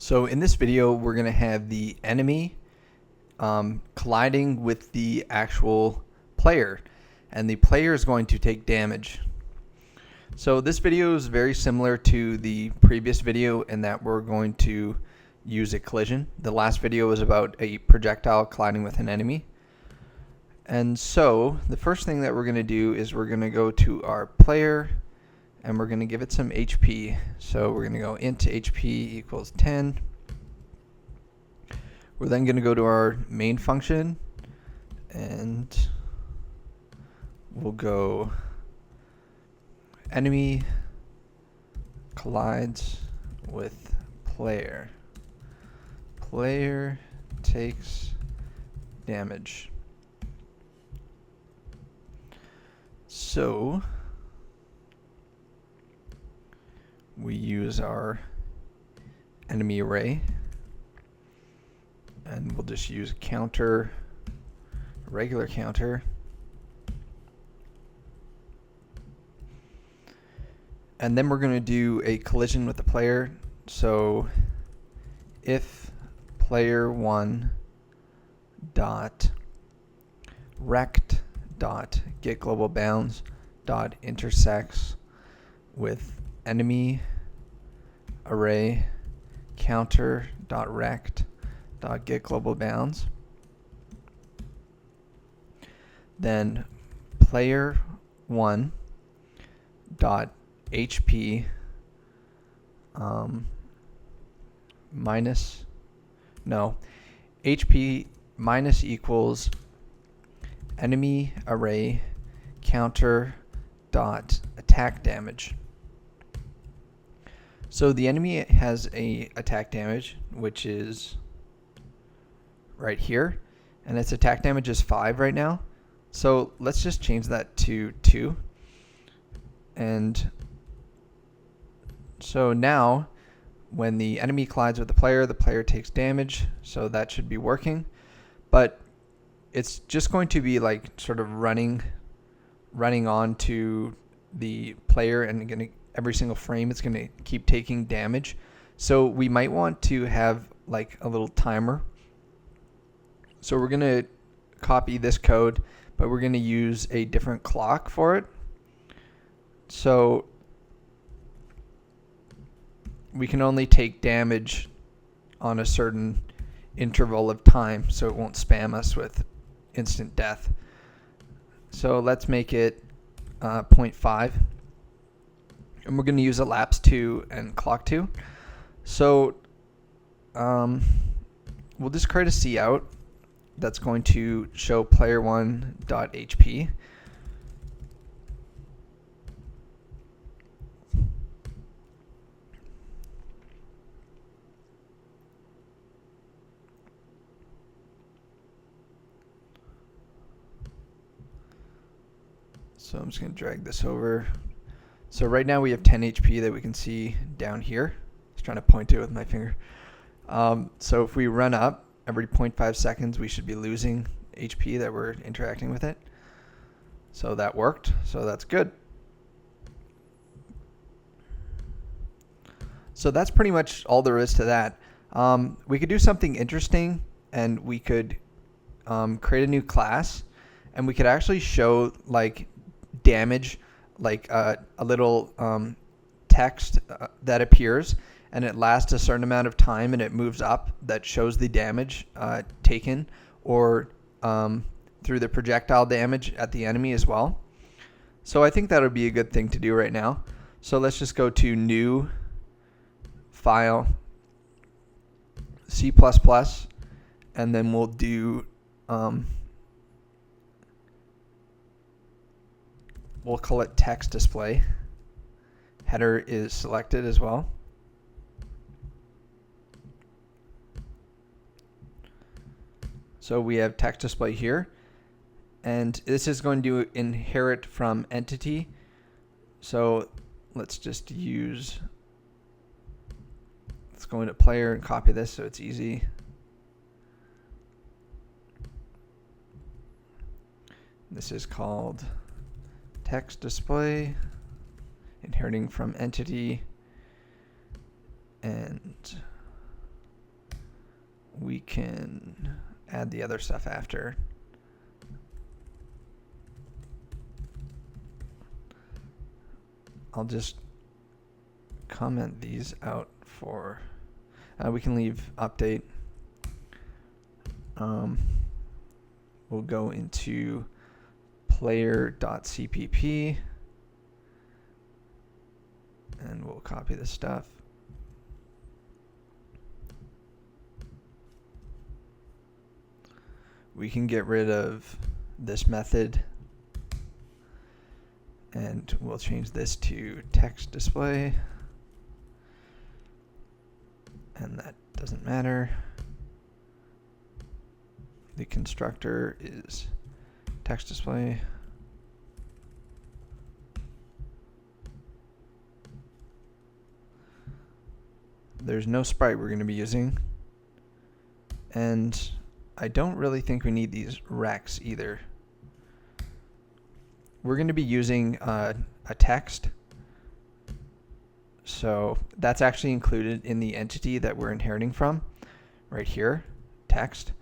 So in this video, we're going to have the enemy colliding with the actual player, and the player is going to take damage. So this video is very similar to the previous video in that we're going to use a collision. The last video was about a projectile colliding with an enemy. And so the first thing that we're going to do is we're going to go to our player and we're going to give it some HP. So we're going to go int HP equals 10. We're then going to go to our main function and we'll go enemy collides with player. Player takes damage. So we use our enemy array and we'll just use counter, regular counter. And then we're going to do a collision with the player. So if player1 dot rect dot get global bounds dot intersects with enemy array counter dot rect dot get global bounds, then player1 dot HP HP minus equals enemy array counter dot attack damage. So the enemy has a attack damage which is right here, and its attack damage is 5 right now. So let's just change that to 2. And so now when the enemy collides with the player takes damage, so that should be working. But it's just going to be like sort of running on to the player, and every single frame it's going to keep taking damage. So we might want to have like a little timer. So we're going to copy this code, but we're going to use a different clock for it. So we can only take damage on a certain interval of time, so it won't spam us with instant death. So let's make it 0.5, and we're going to use elapse 2 and clock 2. So we'll just create a cout that's going to show player1.hp. So I'm just going to drag this over. So right now we have 10 HP that we can see down here. Just trying to point to it with my finger. So if we run up every 0.5 seconds, we should be losing HP that we're interacting with it. So that worked. So that's good. So that's pretty much all there is to that. We could do something interesting, and we could create a new class, and we could actually show like damage, like a little text that appears, and it lasts a certain amount of time, and it moves up that shows the damage taken, or through the projectile damage at the enemy as well. So I think that would be a good thing to do right now. So let's just go to new file, C++, and then we'll do we'll call it text display. Header is selected as well. So we have text display here, and this is going to inherit from entity. So let's just let's go into player and copy this so it's easy. This is called text display, inheriting from entity, and we can add the other stuff after. I'll just comment these out for, we can leave update. We'll go into player.cpp and we'll copy the stuff. We can get rid of this method and we'll change this to text display, and that doesn't matter. The constructor is text display. There's no sprite we're going to be using, and I don't really think we need these recs either. We're going to be using a text, so that's actually included in the entity that we're inheriting from right here, text.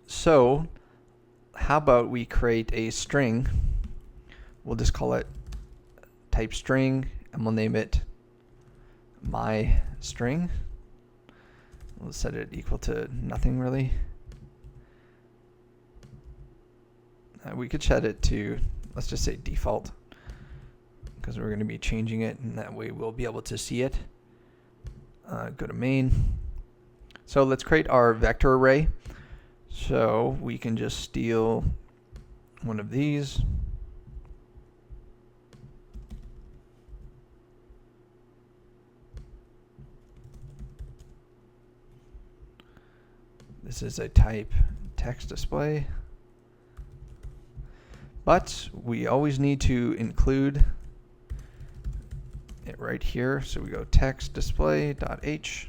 So how about we create a string? We'll just call it type string, and we'll name it my string. We'll set it equal to nothing really. We could set it to, let's just say default, because we're going to be changing it, and that way we'll be able to see it. Go to main. So let's create our vector array. So we can just steal one of these. This is a type text display. But we always need to include it right here. So we go text display.h.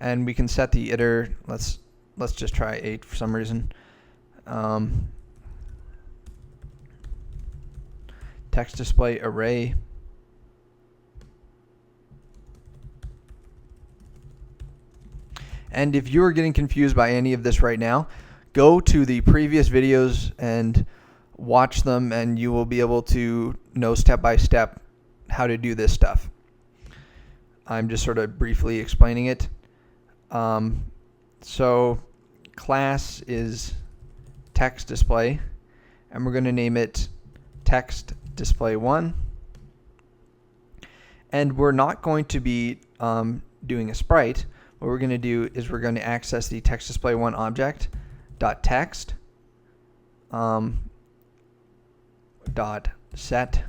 And we can set the iter. Let's just try 8 for some reason. Text display array. And if you're getting confused by any of this right now, go to the previous videos and watch them, and you will be able to know step by step how to do this stuff. I'm just sort of briefly explaining it. So class is text display, and we're going to name it text display 1. And we're not going to be doing a sprite. What we're going to do is we're going to access the text display 1 object dot text dot set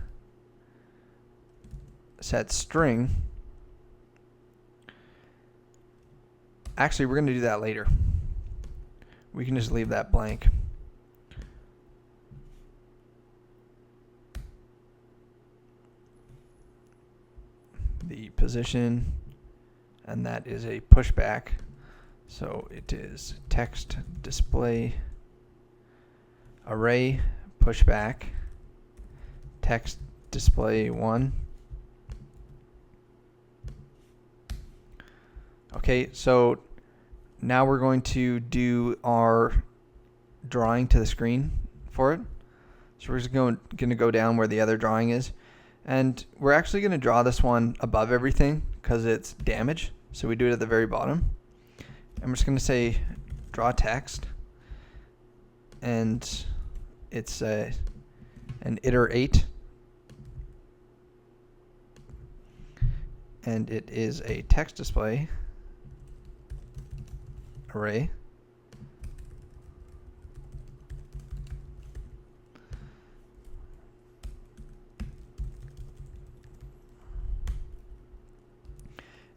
string. Actually, we're going to do that later. We can just leave that blank. The position, and that is a pushback. So it is text display array pushback text display 1. Okay, so now we're going to do our drawing to the screen for it. So we're just going to go down where the other drawing is. And we're actually going to draw this one above everything because it's damage. So we do it at the very bottom. I'm just going to say draw text. And it's an iter 8. And it is a text display array.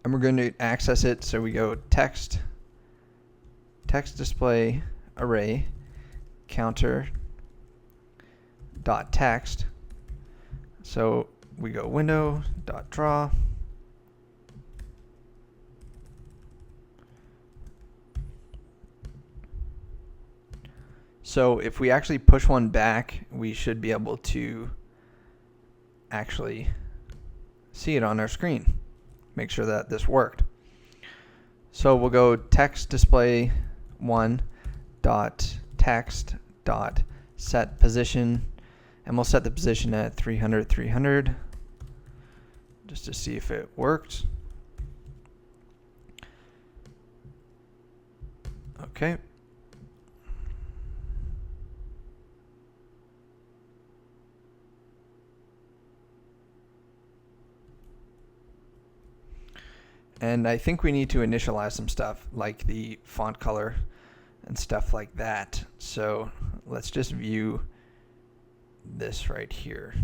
And we're going to access it, so we go text display array counter dot text. So we go window dot draw. So if we actually push one back, we should be able to actually see it on our screen. Make sure that this worked. So we'll go text display 1 dot text dot set position, and we'll set the position at 300 300 just to see if it worked. Okay. And I think we need to initialize some stuff like the font color and stuff like that. So let's just view this right here.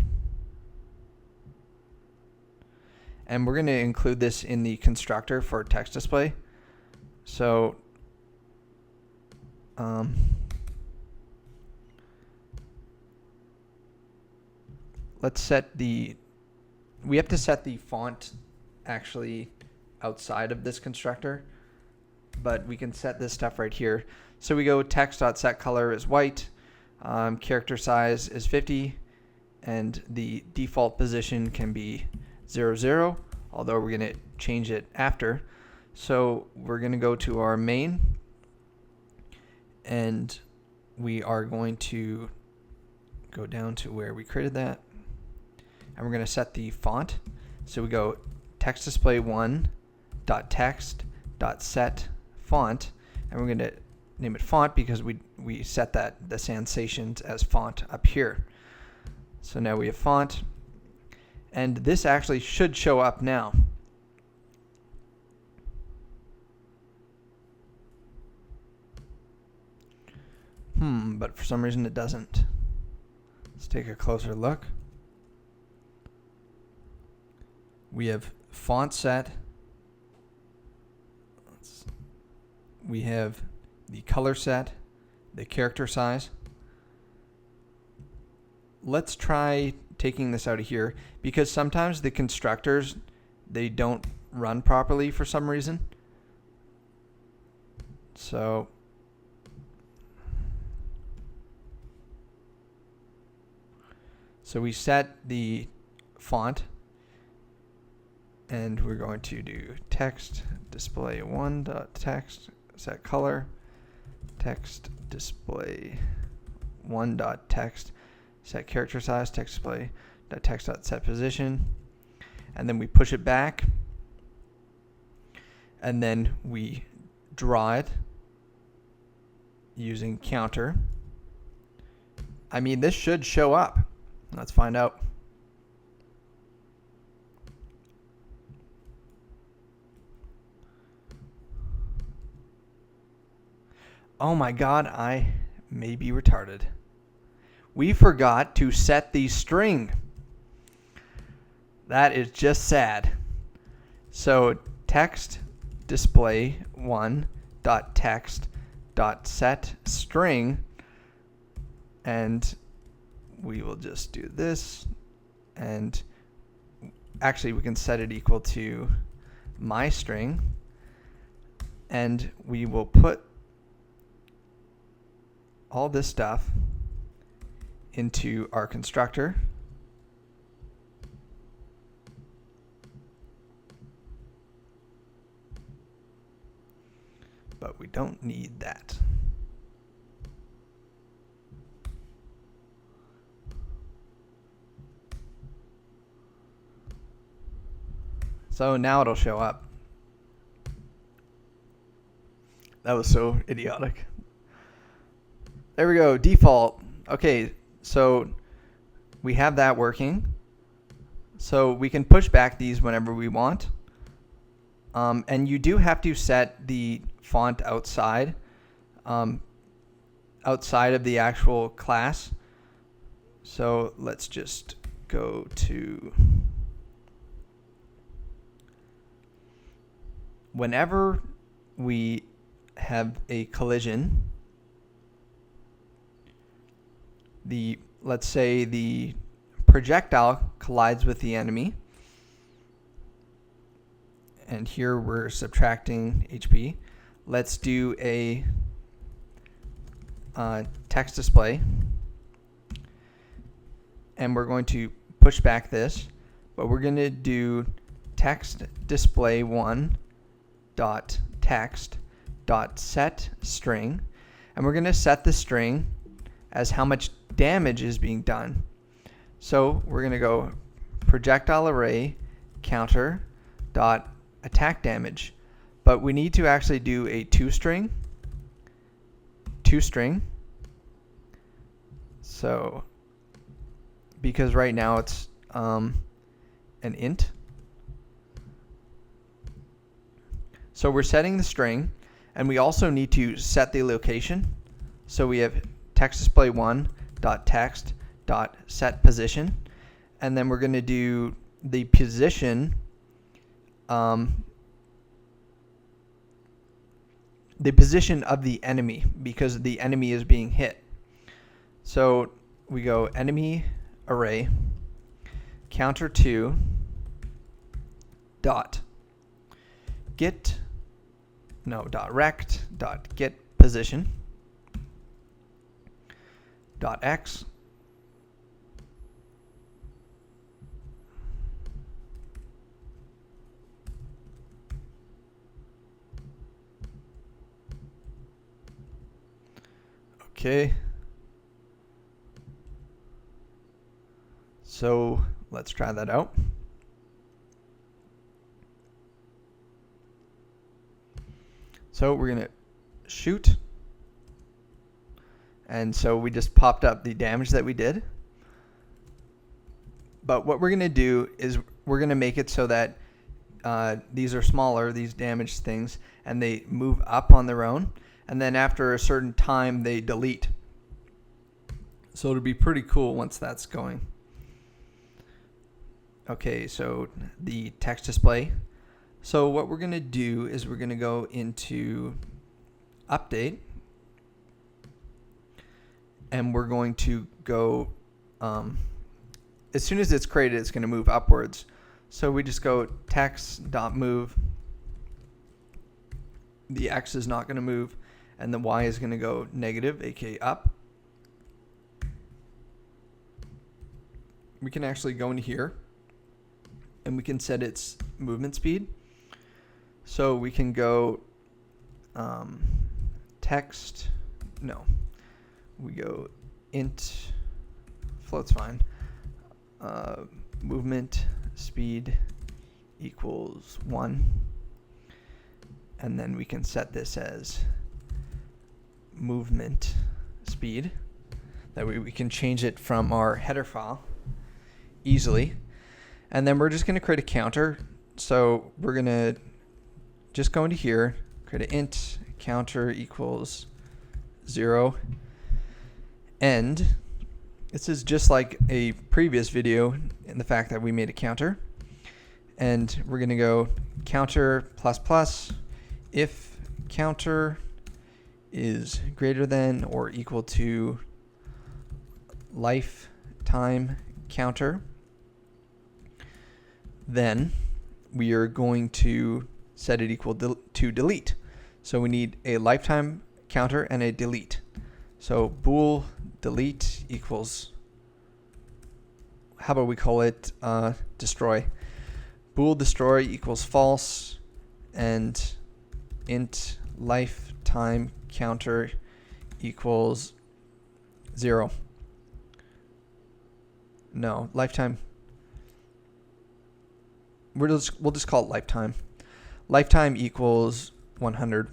And we're going to include this in the constructor for text display. So let's set we have to set the font actually outside of this constructor, but we can set this stuff right here. So we go text.setColor is white, character size is 50, and the default position can be 0 0, although we're going to change it after. So we're going to go to our main, and we are going to go down to where we created that, and we're going to set the font. So we go text display 1 dot text dot set font, and we're going to name it font because we set that the sensations as font up here. So now we have font, and this actually should show up now. But for some reason it doesn't. Let's take a closer look. We have font set. We have the color set, the character size. Let's try taking this out of here, because sometimes the constructors, they don't run properly for some reason. So we set the font, and we're going to do text display 1 dot text set color, text display 1 dot text set character size, text display dot text dot set position, and then we push it back, and then we draw it using counter. I mean, this should show up. Let's find out. Oh my God, I may be retarded. We forgot to set the string. That is just sad. So text display 1 dot text dot set string, and we will just do this, and actually we can set it equal to my string, and we will put all this stuff into our constructor. But we don't need that. So now it'll show up. That was so idiotic. There we go, default. Okay, so we have that working. So we can push back these whenever we want. And you do have to set the font outside of the actual class. So let's just go to whenever we have a collision, let's say the projectile collides with the enemy, and here we're subtracting HP. Let's do a text display, and we're going to push back this, but we're going to do text display 1 dot text dot set string, and we're going to set the string as how much damage is being done. So we're going to go projectile array counter dot attack damage, but we need to actually do a toString. So because right now it's an int. So we're setting the string, and we also need to set the location. So we have text display 1 dot text dot set position, and then we're going to do the position of the enemy, because the enemy is being hit. So we go enemy array counter 2 dot rect dot get position dot x Okay. So let's try that out. So we're going to shoot. And so we just popped up the damage that we did. But what we're going to do is we're going to make it so that these are smaller, these damaged things, and they move up on their own. And then after a certain time, they delete. So it'll be pretty cool once that's going. Okay, so the text display. So what we're going to do is we're going to go into update, and we're going to go, as soon as it's created, it's going to move upwards. So we just go text.move. The X is not going to move, and the Y is going to go negative, aka up. We can actually go into here, and we can set its movement speed. So we can go we go int, float's fine, movement speed equals 1, and then we can set this as movement speed. That way we can change it from our header file easily. And then we're just going to create a counter. So we're going to just go into here, create an int counter equals 0. And this is just like a previous video in the fact that we made a counter. And we're going to go counter plus plus if counter is greater than or equal to lifetime counter, then we are going to set it equal to delete. So we need a lifetime counter and a delete. So bool delete equals, how about we call it destroy. Bool destroy equals false, and int lifetime counter equals 0. No, lifetime. We'll just call it lifetime. Lifetime equals 100.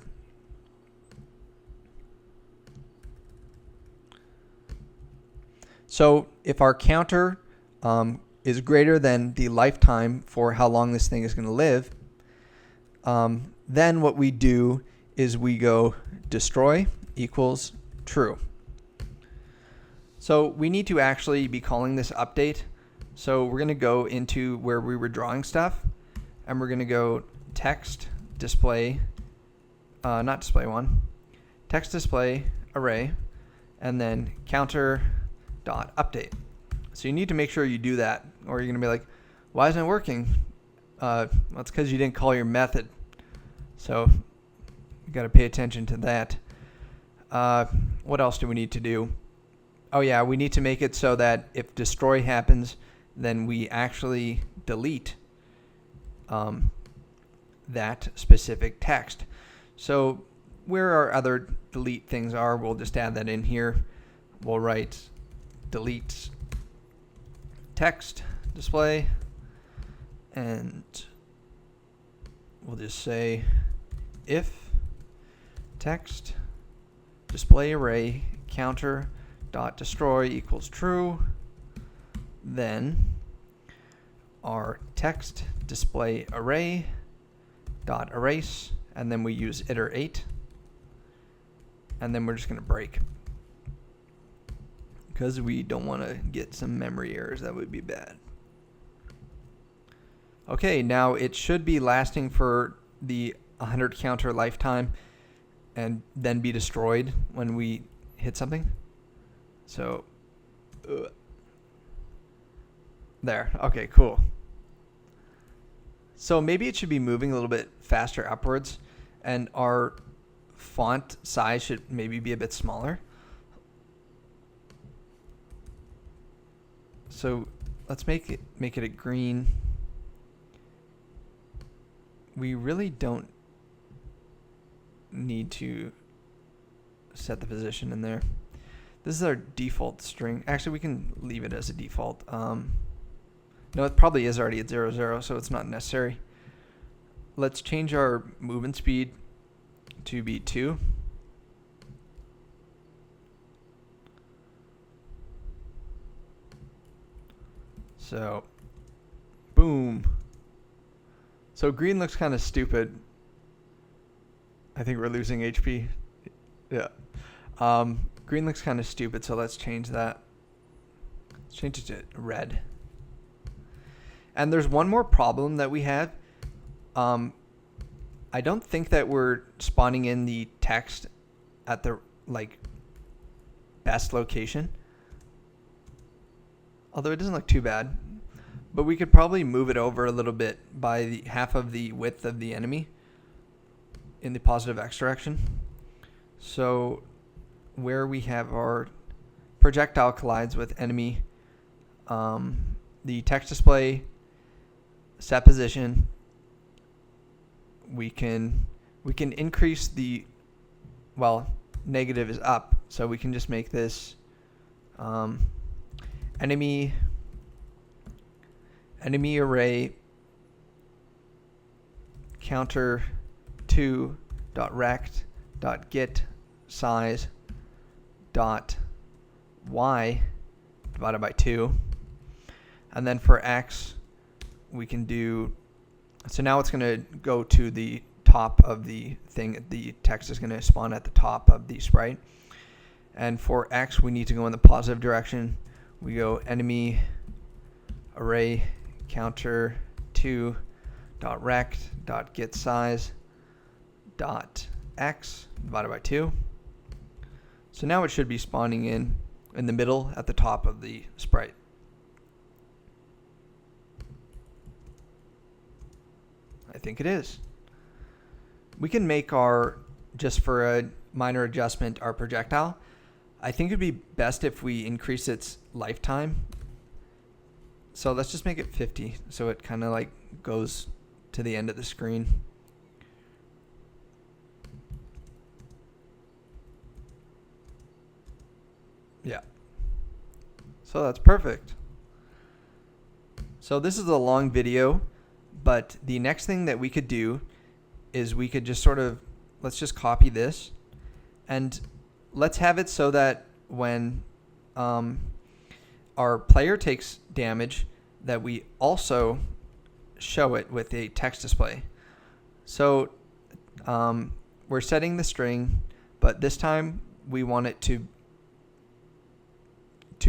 So if our counter is greater than the lifetime for how long this thing is going to live, then what we do is we go destroy equals true. So we need to actually be calling this update. So we're going to go into where we were drawing stuff, and we're going to go text display, not display 1, text display array, and then counter dot update. So you need to make sure you do that, or you're going to be like, why isn't it working? Well, it's because you didn't call your method. So you got to pay attention to that. what else do we need to do? Oh yeah, we need to make it so that if destroy happens, then we actually delete that specific text. So where our other delete things are, we'll just add that in here. We'll write delete text display, and we'll just say if text display array counter dot destroy equals true, then our text display array dot erase, and then we use iterate, and then we're just going to break because we don't want to get some memory errors. That would be bad. Okay, now it should be lasting for the 100 counter lifetime and then be destroyed when we hit something. So there. Okay, cool. So maybe it should be moving a little bit faster upwards, and our font size should maybe be a bit smaller. So let's make it a green. We really don't need to set the position in there. This is our default string. Actually, we can leave it as a default. No, it probably is already at 0, so it's not necessary. Let's change our movement speed to be 2. So, boom. So green looks kind of stupid. I think we're losing HP. Yeah. Green looks kind of stupid, so let's change that. Let's change it to red. And there's one more problem that we have. I don't think that we're spawning in the text at the best location. Although it doesn't look too bad. But we could probably move it over a little bit by the half of the width of the enemy in the positive X direction. So where we have our projectile collides with enemy, the text display set position, we can increase the, well, negative is up, so we can just make this enemy array counter 2 dot rect dot get size dot y divided by 2, and then for x we can do, so now it's going to go to the top of the thing. The text is going to spawn at the top of the sprite, and for x we need to go in the positive direction. We go enemy array counter 2 dot rect dot get size dot x divided by 2. So now it should be spawning in the middle at the top of the sprite. I think it is. We can make our, just for a minor adjustment, our projectile. I think it'd be best if we increase its lifetime. So let's just make it 50, so it kind of goes to the end of the screen. Yeah. So that's perfect. So this is a long video, but the next thing that we could do is we could just let's just copy this, and let's have it so that when our player takes damage, that we also show it with a text display. So we're setting the string, but this time we want it to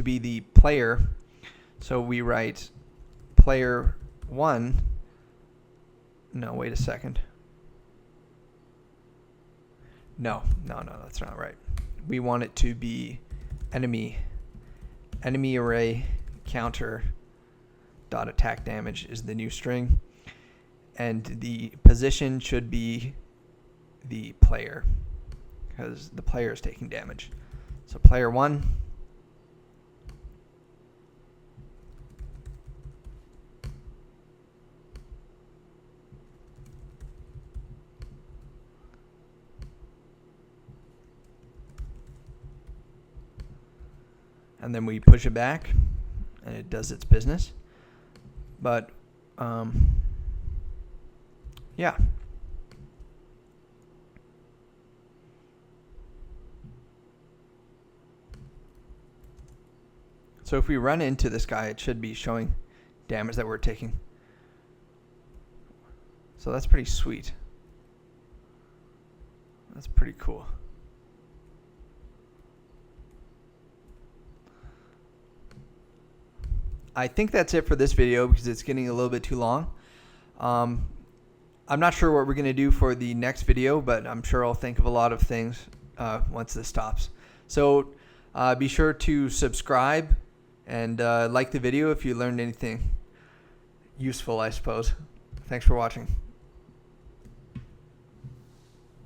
be the player. So we write player 1. No, wait a second. No, that's not right. We want it to be enemy array counter dot attack damage is the new string, and the position should be the player because the player is taking damage. So player 1. And then we push it back, and it does its business. But, yeah. So if we run into this guy, it should be showing damage that we're taking. So that's pretty sweet. That's pretty cool. I think that's it for this video because it's getting a little bit too long. I'm not sure what we're going to do for the next video, but I'm sure I'll think of a lot of things once this stops. So be sure to subscribe and like the video if you learned anything useful, I suppose. Thanks for watching.